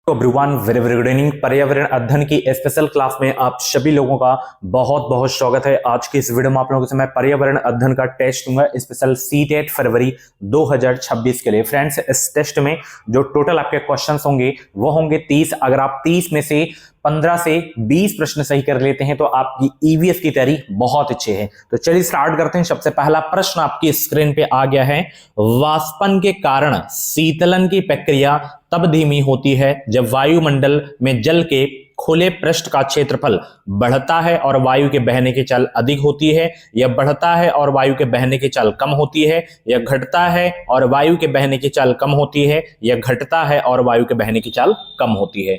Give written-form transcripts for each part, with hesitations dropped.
Everyone, very very good evening. पर्यावरण अध्ययन की स्पेशल क्लास में आप सभी लोगों का बहुत बहुत स्वागत है। आज की इस वीडियो में आप लोगों से मैं पर्यावरण अध्ययन का टेस्ट दूंगा, स्पेशल सीटेट फरवरी 2026 के लिए। फ्रेंड्स, इस टेस्ट में जो टोटल आपके क्वेश्चंस होंगे वो होंगे 30। अगर आप 30 में से 15 से 20 प्रश्न सही कर लेते हैं तो आपकी ईवीएस की तैयारी बहुत अच्छी है। तो चलिए स्टार्ट करते हैं। सबसे पहला प्रश्न आपकी स्क्रीन पे आ गया है। वाष्पन के कारण शीतलन की प्रक्रिया तब धीमी होती है जब वायुमंडल में जल के खुले पृष्ठ का क्षेत्रफल बढ़ता है और वायु के बहने की चाल अधिक होती है, या बढ़ता है और वायु के बहने की चाल कम होती है, या घटता है और वायु के बहने की चाल कम होती है, या घटता है और वायु के बहने की चाल कम होती है।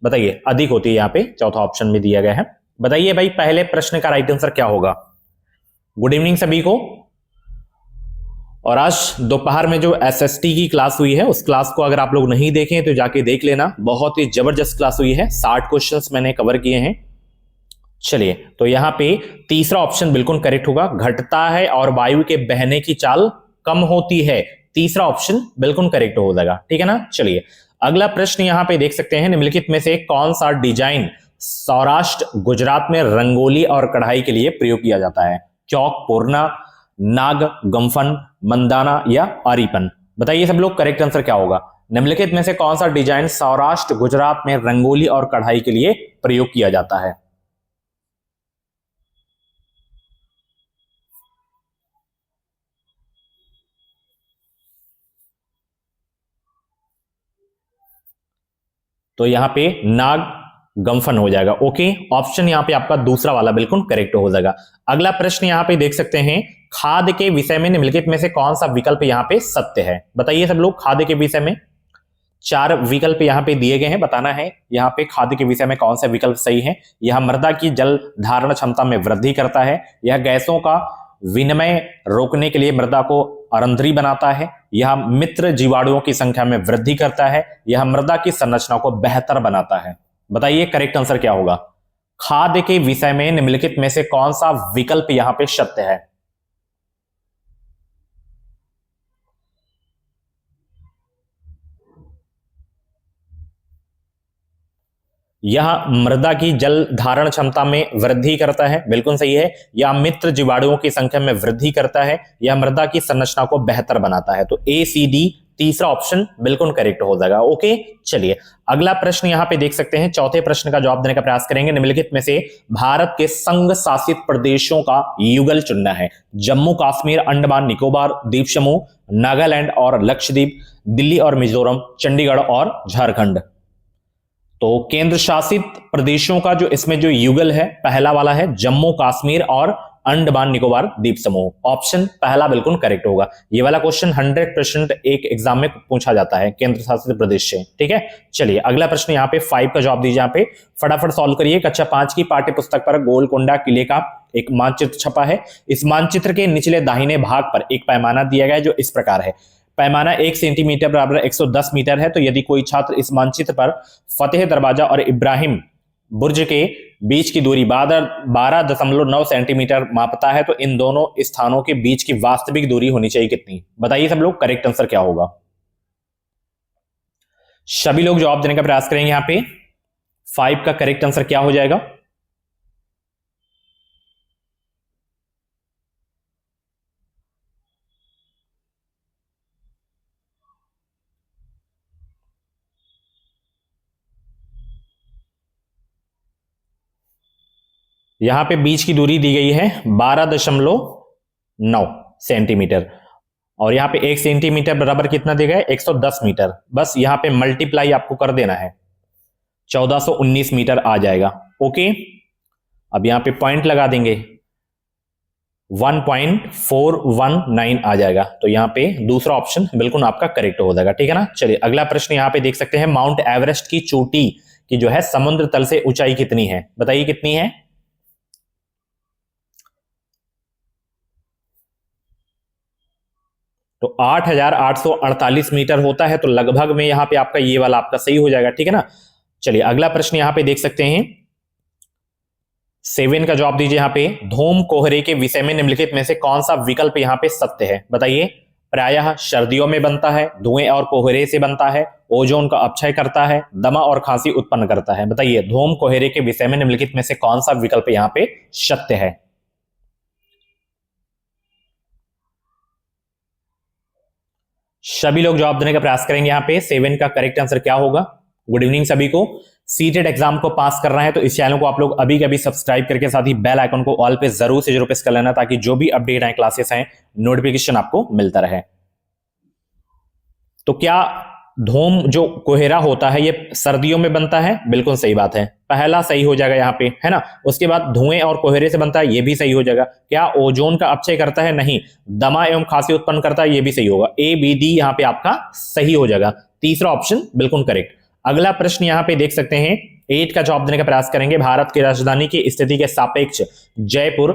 बताइए, अधिक होती है। यहाँ पे चौथा ऑप्शन में दिया गया है। बताइए भाई, पहले प्रश्न का राइट आंसर क्या होगा। गुड इवनिंग सभी को। और आज दोपहर में जो एसएसटी की क्लास हुई है उस क्लास को अगर आप लोग नहीं देखें तो जाके देख लेना, बहुत ही जबरदस्त क्लास हुई है। 60 क्वेश्चंस मैंने कवर किए हैं। चलिए, तो यहां पे तीसरा ऑप्शन बिल्कुल करेक्ट होगा, घटता है और वायु के बहने की चाल कम होती है। तीसरा ऑप्शन बिल्कुल करेक्ट हो जाएगा, ठीक है ना। चलिए, अगला प्रश्न यहां पे देख सकते हैं, निम्नलिखित में से कौन सा डिजाइन सौराष्ट्र गुजरात में रंगोली और कढ़ाई के लिए प्रयोग किया जाता है। चौक, पूर्णा, नाग, गम्फन, मंदाना या आरीपन। बताइए सब लोग, करेक्ट आंसर क्या होगा। निम्नलिखित में से कौन सा डिजाइन सौराष्ट्र गुजरात में रंगोली और कढ़ाई के लिए प्रयोग किया जाता है। तो यहां पे नाग गम्फन हो जाएगा। ओके, ऑप्शन यहां पे आपका दूसरा वाला बिल्कुल करेक्ट हो जाएगा। अगला प्रश्न यहां पे देख सकते हैं, खाद के विषय में निम्नलिखित में से कौन सा विकल्प यहां पे सत्य है। बताइए सब लोग, खाद के विषय में 4 विकल्प यहां पे दिए गए हैं, बताना है यहां पे खाद के विषय में कौन सा विकल्प सही है। यह मृदा की जल धारण क्षमता में वृद्धि करता है, यह गैसों का विनिमय रोकने के लिए मृदा को अरंधरी बनाता है, यह मित्र जीवाणुओं की संख्या में वृद्धि करता है, यह मृदा की संरचना को बेहतर बनाता है। बताइए करेक्ट आंसर क्या होगा। खाद के विषय में निम्नलिखित में से कौन सा विकल्प यहां पे सत्य है। यह मृदा की जल धारण क्षमता में वृद्धि करता है, बिल्कुल सही है। यह मित्र जीवाणुओं की संख्या में वृद्धि करता है, यह मृदा की संरचना को बेहतर बनाता है। तो ए सी डी तीसरा ऑप्शन बिल्कुल करेक्ट हो जाएगा। ओके, चलिए अगला प्रश्न यहां पे देख सकते हैं। चौथे प्रश्न का जवाब देने का प्रयास करेंगे। निम्नलिखित में से भारत के संघ शासित प्रदेशों का युगल चुनना है। जम्मू कश्मीर, अंडमान निकोबार द्वीप समूह, नागालैंड और लक्षद्वीप, दिल्ली और मिजोरम, चंडीगढ़ और झारखंड। तो केंद्र शासित प्रदेशों का जो इसमें जो युगल है, पहला वाला है जम्मू कश्मीर और अंडमान निकोबार द्वीप समूह। ऑप्शन पहला बिल्कुल करेक्ट होगा। ये वाला क्वेश्चन 100% एक एग्जाम में पूछा जाता है केंद्र शासित प्रदेश से, ठीक है। चलिए अगला प्रश्न यहाँ पे 5 का जवाब दीजिए। यहाँ पे फटाफट सॉल्व करिए। कक्षा 5 की पाठ्य पुस्तक पर गोलकोंडा किले का एक मानचित्र छपा है। इस मानचित्र के निचले दाहिने भाग पर एक पैमाना दिया गया है जो इस प्रकार है। पैमाना 1 सेंटीमीटर बराबर 110 मीटर है। तो यदि कोई छात्र इस मानचित्र पर फतेह दरवाजा और इब्राहिम बुर्ज के बीच की दूरी 12.9 सेंटीमीटर मापता है तो इन दोनों स्थानों के बीच की वास्तविक दूरी होनी चाहिए कितनी। बताइए सब लोग, करेक्ट आंसर क्या होगा। सभी लोग जवाब देने का प्रयास करेंगे। यहां पे 5 का करेक्ट आंसर क्या हो जाएगा। यहां पे बीच की दूरी दी गई है 12.9 सेंटीमीटर और यहां पे 1 सेंटीमीटर बराबर कितना दिया गया है, 110 मीटर। बस यहां पे मल्टीप्लाई आपको कर देना है, 1419 मीटर आ जाएगा। ओके, अब यहां पे पॉइंट लगा देंगे, 1.419 आ जाएगा। तो यहां पे दूसरा ऑप्शन बिल्कुल आपका करेक्ट हो जाएगा, ठीक है ना। चलिए अगला प्रश्न यहां पे देख सकते हैं, माउंट एवरेस्ट की चोटी की जो है समुद्र तल से ऊंचाई कितनी है। बताइए कितनी है। तो 8,848 मीटर होता है। तो लगभग में यहां पे आपका ये वाला आपका सही हो जाएगा, ठीक है ना। चलिए अगला प्रश्न यहां पे देख सकते हैं, 7 का जवाब दीजिए। यहां पे धूम कोहरे के विषय में निम्नलिखित में से कौन सा विकल्प यहां पे सत्य है। बताइए, प्रायः सर्दियों में बनता है, धुएं और कोहरे से बनता है, ओजोन का अपक्षय करता है, दमा और खांसी उत्पन्न करता है। बताइए धूम कोहरे के विषय में निम्नलिखित में से कौन सा विकल्प यहां पे सत्य है? सभी लोग जवाब देने का प्रयास करेंगे। यहां पे 7 का करेक्ट आंसर क्या होगा? गुड इवनिंग सभी को। सीटेट एग्जाम को पास करना है तो इस चैनल को आप लोग अभी कभी सब्सक्राइब करके साथ ही बेल आइकन को ऑल पे जरूर से जरूर प्रेस कर लेना, ताकि जो भी अपडेट आए क्लासेस हैं नोटिफिकेशन आपको मिलता रहे। तो क्या धूम जो कोहरा होता है ये सर्दियों में बनता है? बिल्कुल सही बात है, पहला सही हो जाएगा यहाँ पे, है ना। उसके बाद धुएं और कोहरे से बनता है, ये भी सही हो जाएगा। क्या ओजोन का अपक्षय करता है? नहीं। दमा एवं खांसी उत्पन्न करता है, ये भी सही होगा। ए बी डी यहाँ पे आपका सही हो जाएगा। तीसरा ऑप्शन बिल्कुल करेक्ट। अगला प्रश्न यहाँ पे देख सकते हैं, 8 का जवाब देने का प्रयास करेंगे। भारत की राजधानी की स्थिति के सापेक्ष जयपुर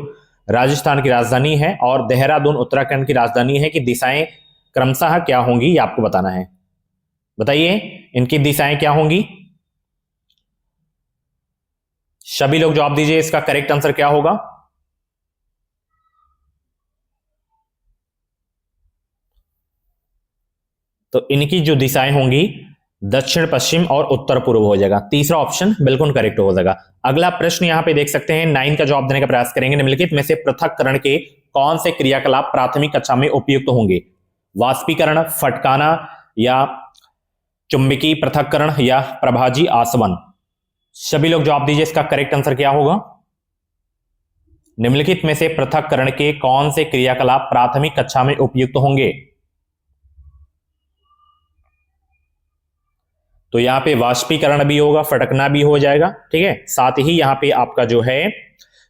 राजस्थान की राजधानी है और देहरादून उत्तराखंड की राजधानी है, कि दिशाएं क्रमशः क्या होंगी, ये आपको बताना है। बताइए इनकी दिशाएं क्या होंगी? सभी लोग जवाब दीजिए, इसका करेक्ट आंसर क्या होगा? तो इनकी जो दिशाएं होंगी दक्षिण पश्चिम और उत्तर पूर्व हो जाएगा। तीसरा ऑप्शन बिल्कुल करेक्ट हो जाएगा। अगला प्रश्न यहां पे देख सकते हैं, 9 का जवाब देने का प्रयास करेंगे। निम्नलिखित में से पृथक्करण के कौन से क्रियाकलाप प्राथमिक कक्षा में उपयुक्त होंगे? वाष्पीकरण, फटकाना, या चुंबकीय पृथक्करण, या प्रभाजी आसवन? सभी लोग जवाब दीजिए, इसका करेक्ट आंसर क्या होगा? निम्नलिखित में से पृथक्करण के कौन से क्रियाकलाप प्राथमिक कक्षा में उपयुक्त होंगे? तो यहां पे वाष्पीकरण भी होगा, फटकना भी हो जाएगा, ठीक है। साथ ही यहां पे आपका जो है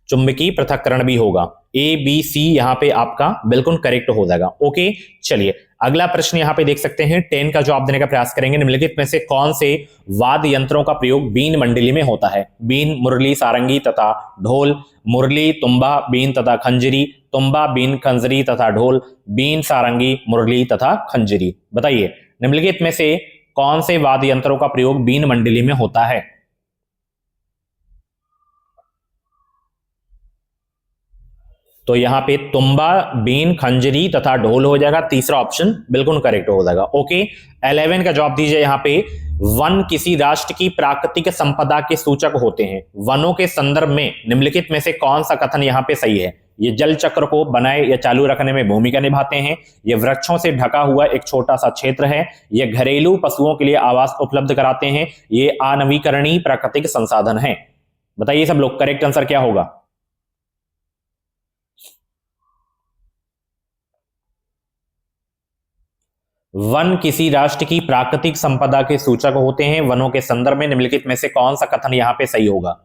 चुंबकीय पृथक्करण भी होगा। ए बी सी यहां पे आपका बिल्कुल करेक्ट हो जाएगा। ओके चलिए अगला प्रश्न यहां पे देख सकते हैं, 10 का जवाब देने का प्रयास करेंगे। निम्नलिखित में से कौन से वाद्य यंत्रों का प्रयोग बीन मंडली में होता है? बीन, मुरली, सारंगी तथा ढोल, मुरली, तुम्बा, बीन तथा खंजरी, तुम्बा, बीन, खंजरी तथा ढोल, बीन, सारंगी, मुरली तथा खंजरी। बताइए निम्नलिखित में से कौन से वाद्य यंत्रों का प्रयोग बीन मंडली में होता है? तो यहां पे तुम्बा, बीन, खंजरी तथा ढोल हो जाएगा। तीसरा ऑप्शन बिल्कुल करेक्ट हो जाएगा। ओके 11 का जवाब दीजिए। यहां पे वन किसी राष्ट्र की प्राकृतिक संपदा के सूचक होते हैं। वनों के संदर्भ में निम्नलिखित में से कौन सा कथन यहां पे सही है? ये जल चक्र को बनाए या चालू रखने में भूमिका निभाते हैं, ये वृक्षों से ढका हुआ एक छोटा सा क्षेत्र है, ये घरेलू पशुओं के लिए आवास उपलब्ध कराते हैं, ये अनवीकरणीय प्राकृतिक संसाधन है। बताइए सब लोग करेक्ट आंसर क्या होगा? वन किसी राष्ट्र की प्राकृतिक संपदा के सूचक होते हैं। वनों के संदर्भ में निम्नलिखित में से कौन सा कथन यहां पे सही होगा?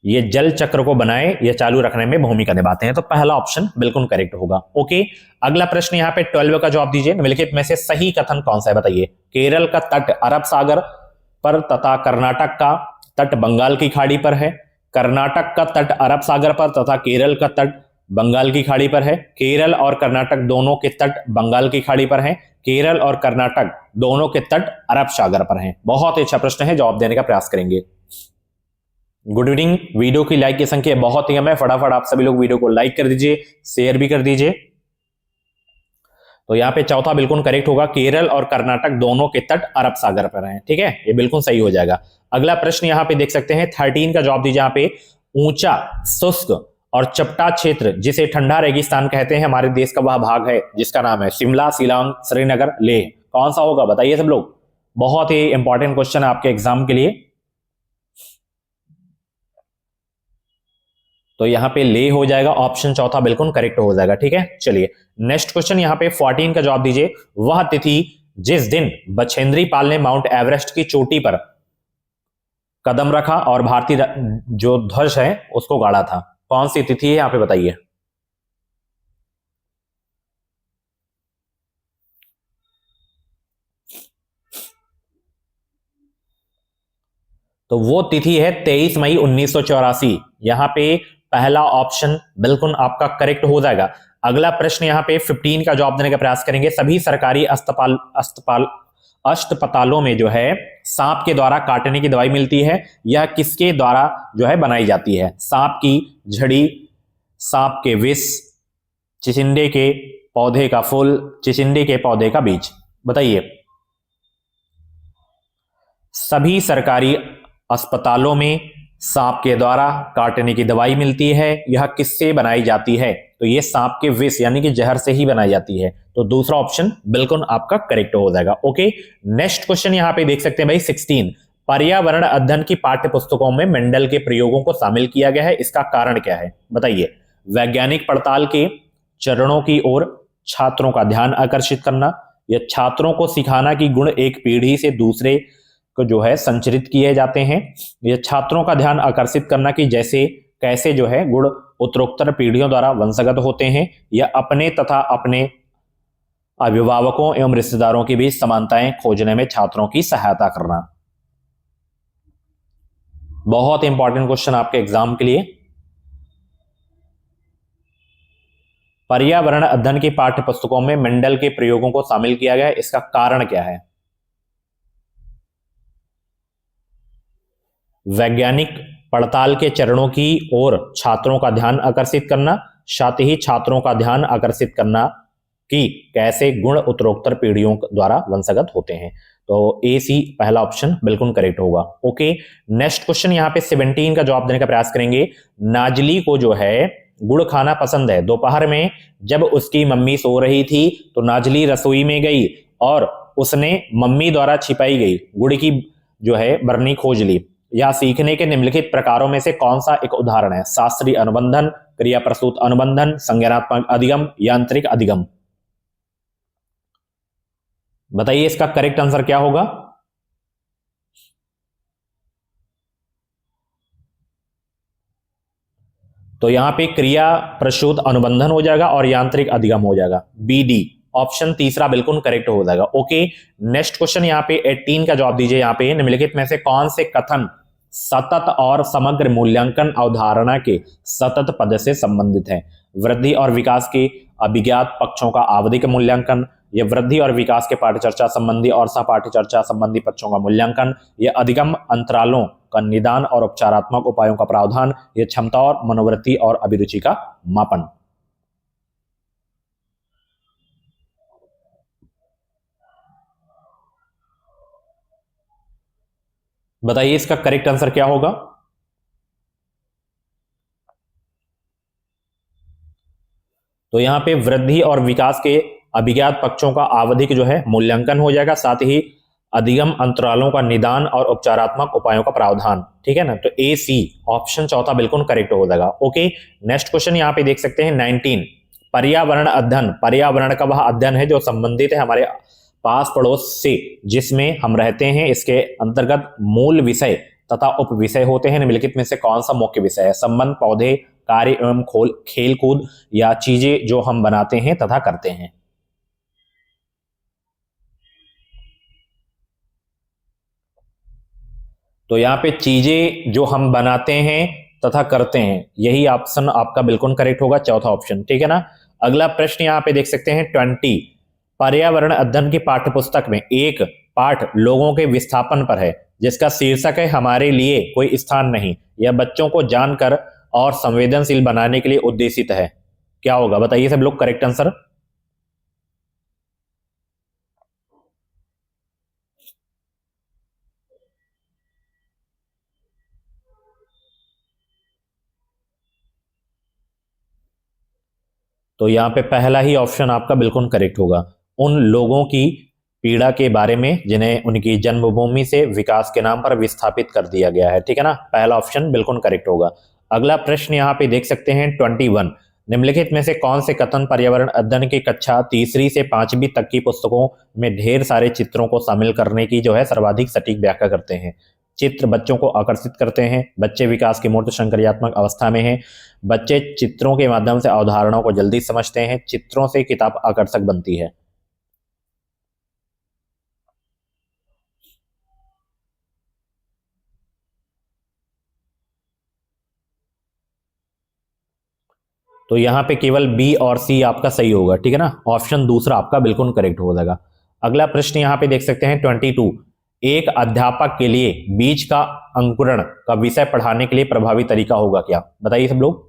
ये जल चक्र को बनाए या चालू रखने में भूमिका निभाते हैं, तो पहला ऑप्शन बिल्कुल करेक्ट होगा। ओके अगला प्रश्न यहां पे 12 का जवाब दीजिए। निम्नलिखित में से सही कथन कौन सा है? बताइए। केरल का तट अरब सागर पर तथा कर्नाटक का तट बंगाल की खाड़ी पर है। कर्नाटक का तट अरब सागर पर तथा केरल का तट बंगाल की खाड़ी पर है। केरल और कर्नाटक दोनों के तट बंगाल की खाड़ी पर हैं। केरल और कर्नाटक दोनों के तट अरब सागर पर हैं। बहुत ही अच्छा प्रश्न है, जवाब देने का प्रयास करेंगे। Good evening. वीडियो की लाइक की संख्या बहुत ही कम है, फटाफट आप सभी लोग वीडियो को लाइक कर दीजिए, शेयर भी कर दीजिए। तो यहाँ पे चौथा बिल्कुल करेक्ट होगा, केरल और कर्नाटक दोनों के तट अरब सागर पर हैं, ठीक है, ये बिल्कुल सही हो जाएगा। अगला प्रश्न यहाँ पे देख सकते हैं 13 का जवाब दीजिए। यहाँ पे ऊंचा, शुष्क और चपटा क्षेत्र जिसे ठंडा रेगिस्तान कहते हैं, हमारे देश का वह भाग है जिसका नाम है शिमला, शिलांग, श्रीनगर, लेह। कौन सा होगा बताइए सब लोग। बहुत ही इंपॉर्टेंट क्वेश्चन है आपके एग्जाम के लिए। तो यहां पे ले हो जाएगा, ऑप्शन चौथा बिल्कुल करेक्ट हो जाएगा, ठीक है। चलिए नेक्स्ट क्वेश्चन यहां पे 14 का जवाब दीजिए। वह तिथि जिस दिन बछेंद्री पाल ने माउंट एवरेस्ट की चोटी पर कदम रखा और भारतीय जो ध्वज है उसको गाड़ा था, कौन सी तिथि है यहां पे बताइए। तो वो तिथि है 23 मई 1984। यहां पे पहला ऑप्शन बिल्कुल आपका करेक्ट हो जाएगा। अगला प्रश्न यहां पे 15 का जवाब देने का प्रयास करेंगे। सभी सरकारी अस्पतालों में जो है सांप के द्वारा काटने की दवाई मिलती है, यह किसके द्वारा जो है बनाई जाती है? सांप की झड़ी, सांप के विष, चिचिंडे के पौधे का फूल, चिचिंडी के पौधे का बीज। बताइए। सभी सरकारी अस्पतालों में सांप के द्वारा काटने की दवाई मिलती है, यह किससे बनाई जाती है? तो यह सांप के विष यानी कि जहर से ही बनाई जाती है। तो दूसरा ऑप्शन बिल्कुल आपका करेक्ट हो जाएगा। ओके, नेक्स्ट क्वेश्चन यहां पे देख सकते हैं भाई 16। पर्यावरण अध्ययन की पाठ्य पुस्तकों में मेंडल के प्रयोगों को शामिल किया गया है, इसका कारण क्या है? बताइए। वैज्ञानिक पड़ताल के चरणों की ओर छात्रों का ध्यान आकर्षित करना, या छात्रों को सिखाना कि गुण एक पीढ़ी से दूसरे को जो है संचरित किए जाते हैं, या छात्रों का ध्यान आकर्षित करना कि जैसे कैसे जो है गुण उत्तरोत्तर पीढ़ियों द्वारा वंशगत होते हैं, या अपने तथा अपने अभिभावकों एवं रिश्तेदारों के बीच समानताएं खोजने में छात्रों की सहायता करना। बहुत इंपॉर्टेंट क्वेश्चन आपके एग्जाम के लिए। पर्यावरण अध्ययन की पाठ्य पुस्तकों में मेंडल के प्रयोगों को शामिल किया गया है, इसका कारण क्या है? वैज्ञानिक पड़ताल के चरणों की ओर छात्रों का ध्यान आकर्षित करना, साथ ही छात्रों का ध्यान आकर्षित करना कि कैसे गुण उत्तरोत्तर पीढ़ियों द्वारा वंशगत होते हैं। तो ए सी पहला ऑप्शन बिल्कुल करेक्ट होगा। ओके, नेक्स्ट क्वेश्चन यहां पे 17 का जवाब देने का प्रयास करेंगे। नाजली को जो है गुड़ खाना पसंद है। दोपहर में जब उसकी मम्मी सो रही थी तो नाजली रसोई में गई और उसने मम्मी द्वारा छिपाई गई गुड़ की जो है बरनी खोज ली। या सीखने के निम्नलिखित प्रकारों में से कौन सा एक उदाहरण है? शास्त्रीय अनुबंधन, क्रिया प्रसूत अनुबंधन, संज्ञानात्मक अधिगम, यांत्रिक अधिगम। बताइए इसका करेक्ट आंसर क्या होगा? तो यहां पे क्रिया प्रसूत अनुबंधन हो जाएगा और यांत्रिक अधिगम हो जाएगा। बी डी ऑप्शन तीसरा बिल्कुल करेक्ट हो जाएगा। ओके, नेक्स्ट क्वेश्चन यहां पे 18 का जवाब दीजिए। यहां पे निम्नलिखित में से कौन से कथन सतत और समग्र मूल्यांकन अवधारणा के सतत पद से संबंधित है? वृद्धि और विकास के अभिज्ञात पक्षों का आवधिक मूल्यांकन, या वृद्धि और विकास के पाठ्यचर्चा संबंधी और सहपाठ्य चर्चा संबंधी पक्षों का मूल्यांकन, या अधिगम अंतरालों का निदान और उपचारात्मक उपायों का प्रावधान, या क्षमता और मनोवृत्ति और अभिरुचि का मापन। बताइए इसका करेक्ट आंसर क्या होगा? तो यहां पे वृद्धि और विकास के अभिज्ञात पक्षों का आवधिक जो है मूल्यांकन हो जाएगा, साथ ही अधिगम अंतरालों का निदान और उपचारात्मक उपायों का प्रावधान। ठीक है ना, तो ए सी ऑप्शन चौथा बिल्कुल करेक्ट हो जाएगा। ओके, नेक्स्ट क्वेश्चन यहां पे देख सकते हैं 19। पर्यावरण अध्ययन, पर्यावरण का वह अध्ययन है जो संबंधित है हमारे पास पड़ोस से जिसमें हम रहते हैं। इसके अंतर्गत मूल विषय तथा उप विषय होते हैं। निम्नलिखित में से कौन सा मुख्य विषय है? संबंध, पौधे, कार्य एवं खेल कूद, या चीजें जो हम बनाते हैं तथा करते हैं। तो यहां पे चीजें जो हम बनाते हैं तथा करते हैं, यही ऑप्शन आपका बिल्कुल करेक्ट होगा, चौथा ऑप्शन। ठीक है ना। अगला प्रश्न यहां पे देख सकते हैं 20। पर्यावरण अध्ययन की पाठ्यपुस्तक में एक पाठ लोगों के विस्थापन पर है जिसका शीर्षक है हमारे लिए कोई स्थान नहीं। यह बच्चों को जानकर और संवेदनशील बनाने के लिए उद्देशित है। क्या होगा? बताइए सब लोग करेक्ट आंसर। तो यहां पे पहला ही ऑप्शन आपका बिल्कुल करेक्ट होगा। उन लोगों की पीड़ा के बारे में जिन्हें उनकी जन्मभूमि से विकास के नाम पर विस्थापित कर दिया गया है। ठीक है ना, पहला ऑप्शन बिल्कुल करेक्ट होगा। अगला प्रश्न यहां पे देख सकते हैं 21। निम्नलिखित में से कौन से कथन पर्यावरण अध्ययन की कक्षा तीसरी से 5वीं तक की पुस्तकों में ढेर सारे चित्रों को शामिल करने की जो है सर्वाधिक सटीक व्याख्या करते हैं? चित्र बच्चों को आकर्षित करते हैं, बच्चे विकास की मूर्त संक्रियात्मक अवस्था में हैं, बच्चे चित्रों के माध्यम से अवधारणाओं को जल्दी समझते हैं, चित्रों से किताब आकर्षक बनती है। तो यहां पे केवल बी और सी आपका सही होगा। ठीक है ना, ऑप्शन दूसरा आपका बिल्कुल करेक्ट हो जाएगा। अगला प्रश्न यहां पे देख सकते हैं 22। एक अध्यापक के लिए बीज का अंकुरण का विषय पढ़ाने के लिए प्रभावी तरीका होगा क्या? बताइए सब लोग।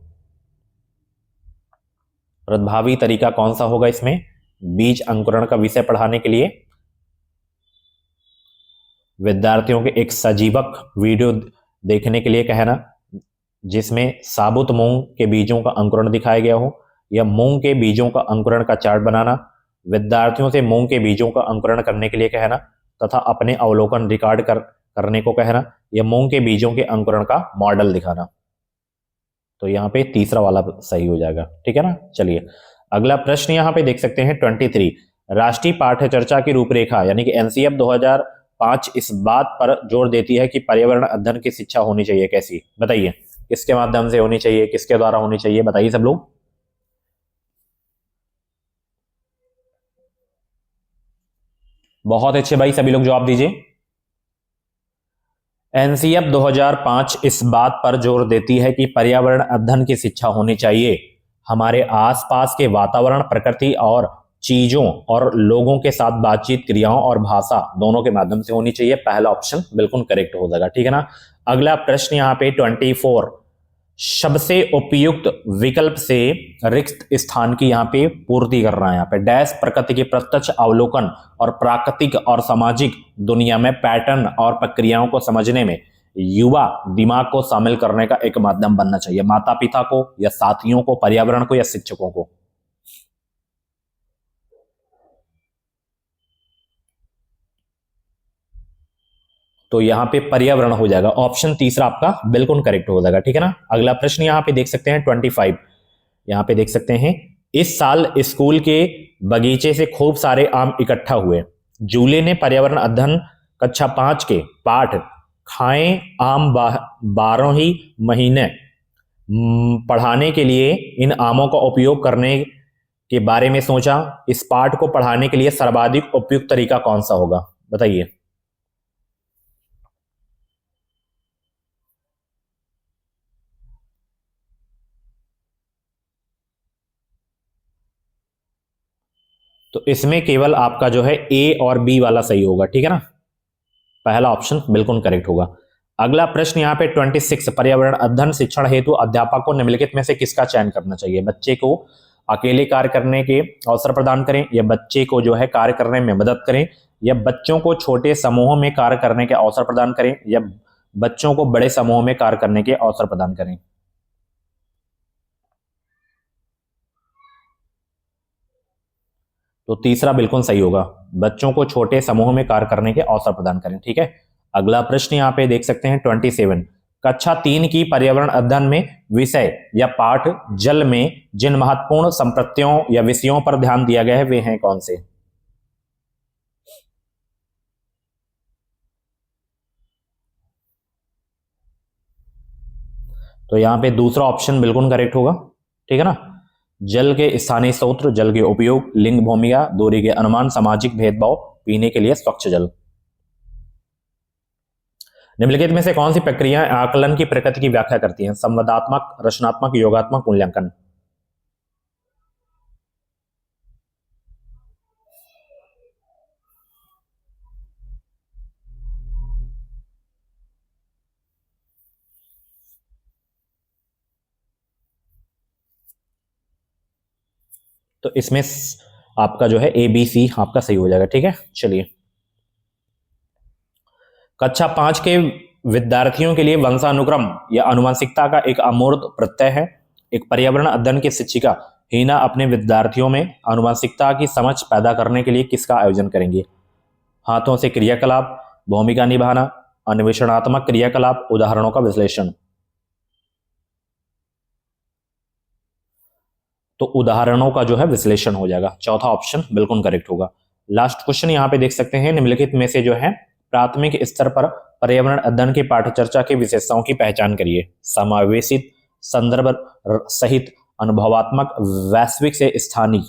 प्रभावी तरीका कौन सा होगा इसमें बीज अंकुरण का विषय पढ़ाने के लिए? विद्यार्थियों के एक सजीवक वीडियो देखने के लिए कहना जिसमें साबुत मूंग के बीजों का अंकुरण दिखाया गया हो, या मूंग के बीजों का अंकुरण का चार्ट बनाना, विद्यार्थियों से मूंग के बीजों का अंकुरण करने के लिए कहना तथा अपने अवलोकन रिकॉर्ड करने को कहना, या मूंग के बीजों के अंकुरण का मॉडल दिखाना। तो यहाँ पे तीसरा वाला सही हो जाएगा, ठीक है ना। चलिए अगला प्रश्न यहाँ पे देख सकते हैं 23, राष्ट्रीय पाठ्य चर्चा की रूपरेखा यानी कि एनसीएफ 2005 इस बात पर जोर देती है कि पर्यावरण अध्ययन की शिक्षा होनी चाहिए। कैसी? बताइए, किसके माध्यम से होनी चाहिए, किसके द्वारा होनी चाहिए, बताइए सब लोग। बहुत अच्छे भाई, सभी लोग जवाब दीजिए। एनसीएफ 2005 इस बात पर जोर देती है कि पर्यावरण अध्ययन की शिक्षा होनी चाहिए। हमारे आसपास के वातावरण, प्रकृति और चीजों और लोगों के साथ बातचीत, क्रियाओं और भाषा दोनों के माध्यम से होनी चाहिए। पहला ऑप्शन बिल्कुल करेक्ट हो जाएगा, ठीक है ना। अगला प्रश्न यहाँ पे 24, सबसे उपयुक्त विकल्प से रिक्त स्थान की यहाँ पे पूर्ति कर रहा है। यहाँ पे डैश प्रकृति के प्रत्यक्ष अवलोकन और प्राकृतिक और सामाजिक दुनिया में पैटर्न और प्रक्रियाओं को समझने में युवा दिमाग को शामिल करने का एक माध्यम बनना चाहिए। माता पिता को, या साथियों को, पर्यावरण को, या शिक्षकों को? तो यहाँ पे पर्यावरण हो जाएगा, ऑप्शन तीसरा आपका बिल्कुल करेक्ट हो जाएगा, ठीक है ना। अगला प्रश्न यहाँ पे देख सकते हैं 25, यहाँ पे देख सकते हैं, इस साल स्कूल के बगीचे से खूब सारे आम इकट्ठा हुए। जूले ने पर्यावरण अध्ययन कक्षा 5 के पाठ खाएं आम 12 ही महीने पढ़ाने के लिए इन आमों का उपयोग करने के बारे में सोचा। इस पाठ को पढ़ाने के लिए सर्वाधिक उपयुक्त तरीका कौन सा होगा? बताइए। तो इसमें केवल आपका जो है ए और बी वाला सही होगा, ठीक है ना। पहला ऑप्शन बिल्कुल करेक्ट होगा। अगला प्रश्न यहाँ पे 26, पर्यावरण अध्ययन शिक्षण हेतु अध्यापक को निम्नलिखित में से किसका चयन करना चाहिए? बच्चे को अकेले कार्य करने के अवसर प्रदान करें, या बच्चे को जो है कार्य करने में मदद करें, या बच्चों को छोटे समूहों में कार्य करने के अवसर प्रदान करें, या बच्चों को बड़े समूहों में कार्य करने के अवसर प्रदान करें? तो तीसरा बिल्कुल सही होगा, बच्चों को छोटे समूहों में कार्य करने के अवसर प्रदान करें, ठीक है। अगला प्रश्न यहाँ पे देख सकते हैं 27, कक्षा 3 की पर्यावरण अध्ययन में विषय या पाठ जल में जिन महत्वपूर्ण संप्रत्यों या विषयों पर ध्यान दिया गया है वे हैं कौन से? तो यहाँ पे दूसरा ऑप्शन बिल्कुल करेक्ट होगा, ठीक है ना। जल के स्थानीय स्रोत, जल के उपयोग, लिंग भूमिका, दूरी के अनुमान, सामाजिक भेदभाव, पीने के लिए स्वच्छ जल। निम्नलिखित में से कौन सी प्रक्रियाएं आकलन की प्रकृति की व्याख्या करती हैं? संवादात्मक, रचनात्मक, योगात्मक, मूल्यांकन? तो इसमें आपका जो है ए बी सी आपका सही हो जाएगा, ठीक है। चलिए कक्षा 5 के विद्यार्थियों के लिए वंशानुक्रम या आनुवंशिकता का एक अमूर्त प्रत्यय है। एक पर्यावरण अध्ययन की शिक्षिका हीना अपने विद्यार्थियों में आनुवंशिकता की समझ पैदा करने के लिए किसका आयोजन करेंगे? हाथों से क्रियाकलाप, भूमिका निभाना, अन्वेषणात्मक क्रियाकलाप, उदाहरणों का विश्लेषण। तो उदाहरणों का जो है विश्लेषण हो जाएगा, चौथा ऑप्शन बिल्कुल करेक्ट होगा। लास्ट क्वेश्चन यहाँ पे देख सकते हैं, निम्नलिखित में से जो है प्राथमिक स्तर पर पर्यावरण अध्ययन की पाठ्यचर्चा की विशेषताओं की पहचान करिए। समावेशित, संदर्भ सहित, अनुभवात्मक, वैश्विक से स्थानीय।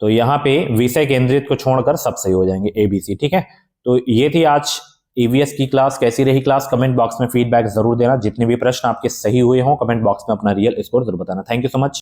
तो यहाँ पे विषय केंद्रित को छोड़कर सब सही हो जाएंगे, एबीसी, ठीक है। तो ये थी आज ईवीएस की क्लास। कैसी रही क्लास? कमेंट बॉक्स में फीडबैक जरूर देना। जितने भी प्रश्न आपके सही हुए हों कमेंट बॉक्स में अपना रियल स्कोर जरूर बताना। Thank you so much.